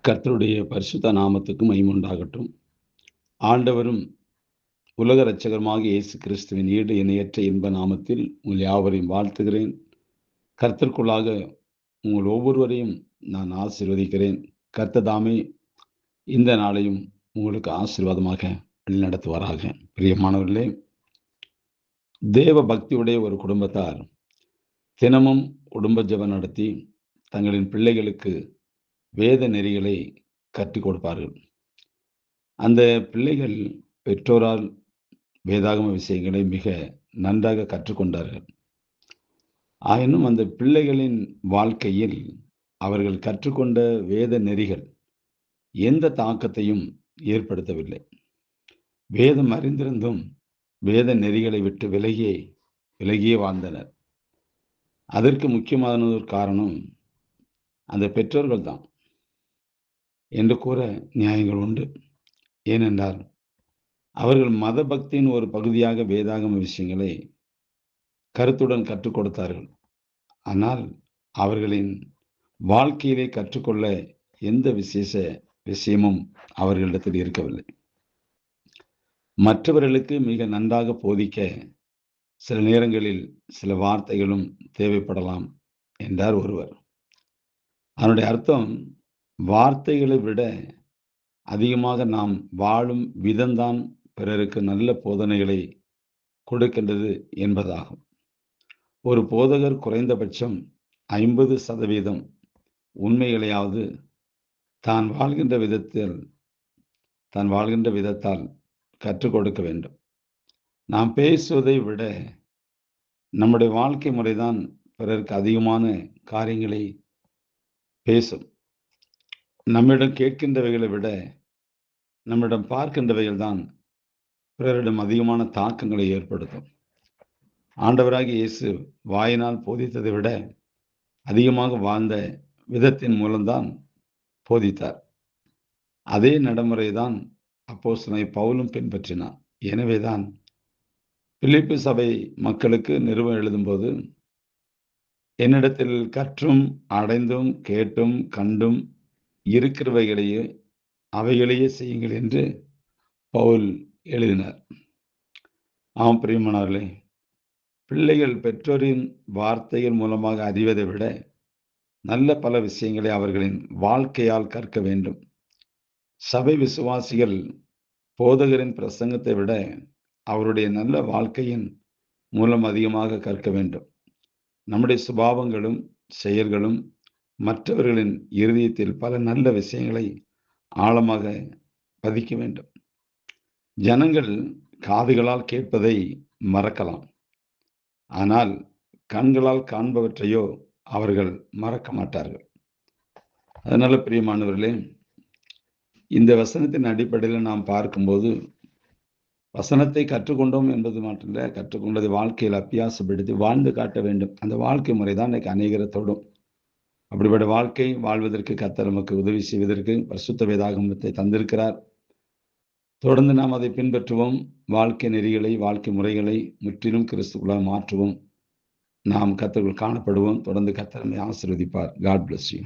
கர்த்தருடைய பரிசுத்த நாமத்துக்கு மகிமை. ஆண்டவரும் உலக இரட்சகருமாகிய இயேசு கிறிஸ்துவின் ஈடு இணையற்ற இன்ப நாமத்தில் உங்கள் யாவரையும் வாழ்த்துகிறேன். கர்த்தருக்குள்ளாக உங்கள் ஒவ்வொருவரையும் நான் ஆசீர்வதிக்கிறேன். கர்த்தர் தாமே இந்த நாளையும் உங்களுக்கு ஆசீர்வாதமாக வழிநடத்துவாராக. பிரியமானவர்களே, தேவ பக்தியுடைய ஒரு குடும்பத்தார் தினமும் குடும்ப ஜெபம் நடத்தி தங்களின் பிள்ளைகளுக்கு வேத நெறிகளை கற்றுக் கொடுப்பார்கள். அந்த பிள்ளைகள் பெற்றோரால் வேதாகம விஷயங்களை மிக நன்றாக கற்றுக்கொண்டார்கள். ஆயினும் அந்த பிள்ளைகளின் வாழ்க்கையில் அவர்கள் கற்றுக்கொண்ட வேத நெறிகள் எந்த தாக்கத்தையும் ஏற்படுத்தவில்லை. வேதம் அறிந்திருந்தும் வேத நெறிகளை விட்டு விலகியே வாழ்ந்தனர். அதற்கு முக்கியமான ஒரு காரணம் அந்த பெற்றோர்கள் தான் என்று கூற நியாயங்கள் உண்டு. ஏனென்றால் அவர்கள் மத பக்தியின் ஒரு பகுதியாக வேதாகம விஷயங்களை கருத்துடன் கற்றுக் கொடுத்தார்கள். ஆனால் அவர்களின் வாழ்க்கையிலே கற்றுக்கொள்ள எந்த விசேஷ விஷயமும் அவர்களிடத்தில் இருக்கவில்லை. மற்றவர்களுக்கு மிக நன்றாக போதிக்க சில நேரங்களில் சில வார்த்தைகளும் தேவைப்படலாம் என்றார் ஒருவர். அதனுடைய அர்த்தம், வார்த்தைகளை விட அதிகமாக நாம் வாழும் விதம்தான் பிறருக்கு நல்ல போதனைகளை கொடுக்கின்றது என்பதாகும். ஒரு போதகர் குறைந்தபட்சம் 50% உண்மைகளையாவது தான் வாழ்கின்ற விதத்தால் கற்றுக் கொடுக்க வேண்டும். நாம் பேசுவதை விட நம்முடைய வாழ்க்கை முறைதான் பிறருக்கு அதிகமான காரியங்களை பேசும். நம்மிடம் கேட்கின்றவைகளை விட நம்மிடம் பார்க்கின்றவைகள் தான் பிறரிடம் அதிகமான தாக்கங்களை ஏற்படுத்தும். ஆண்டவராகிய இயேசு வாயினால் போதித்ததை விட அதிகமாக வாழ்ந்த விதத்தின் மூலம்தான் போதித்தார். அதே நடைமுறை தான் அப்போஸ்தலனாகிய பவுலும் பின்பற்றினார். எனவேதான் பிலிப்பி சபை மக்களுக்கு நிருபம் எழுதும்போது, என்னிடத்தில் கற்றும் அடைந்தும் கேட்டும் கண்டும் இருக்கிறவைகளையே அவைகளையே செய்யுங்கள் என்று பவுல் எழுதினார். ஆம் பிரியமானவர்களே, பிள்ளைகள் பெற்றோரின் வார்த்தைகள் மூலமாக அறிவதை விட நல்ல பல விஷயங்களை அவர்களின் வாழ்க்கையால் கற்க வேண்டும். சபை விசுவாசிகள் போதகரின் பிரசங்கத்தை விட அவருடைய நல்ல வாழ்க்கையின் மூலம் அதிகமாக கற்க வேண்டும். நம்முடைய சுபாவங்களும் செயல்களும் மற்றவர்களின் இருதயத்தில் பல நல்ல விஷயங்களை ஆழமாக பதிக்க வேண்டும். ஜனங்கள் காதுகளால் கேட்பதை மறக்கலாம், ஆனால் கண்களால் காண்பவற்றையோ அவர்கள் மறக்க மாட்டார்கள். அதனால பிரியமானவர்களே, இந்த வசனத்தின் அடிப்படையில் நாம் பார்க்கும்போது, வசனத்தை கற்றுக்கொண்டோம் என்பது மட்டுமல்ல, கற்றுக்கொண்டதை வாழ்க்கையில் அபியாசப்படுத்தி வாழ்ந்து காட்ட வேண்டும். அந்த வாழ்க்கை முறை தான் இன்னைக்கு அநேகரை தொடும். அப்படிப்பட்ட வாழ்க்கை வாழ்வதற்கு கர்த்தர் நமக்கு உதவி செய்வதற்கு பரிசுத்த வேதாகமத்தை தந்திருக்கிறார். தொடர்ந்து நாம் அதை பின்பற்றுவோம். வாழ்க்கை நெறிகளை, வாழ்க்கை முறைகளை முற்றிலும் கிறிஸ்துக்குள்ளாக மாற்றுவோம். நாம் கர்த்தருக்குள் காணப்படுவோம். தொடர்ந்து கர்த்தர் நம்மை ஆசீர்வதிப்பார். God bless you.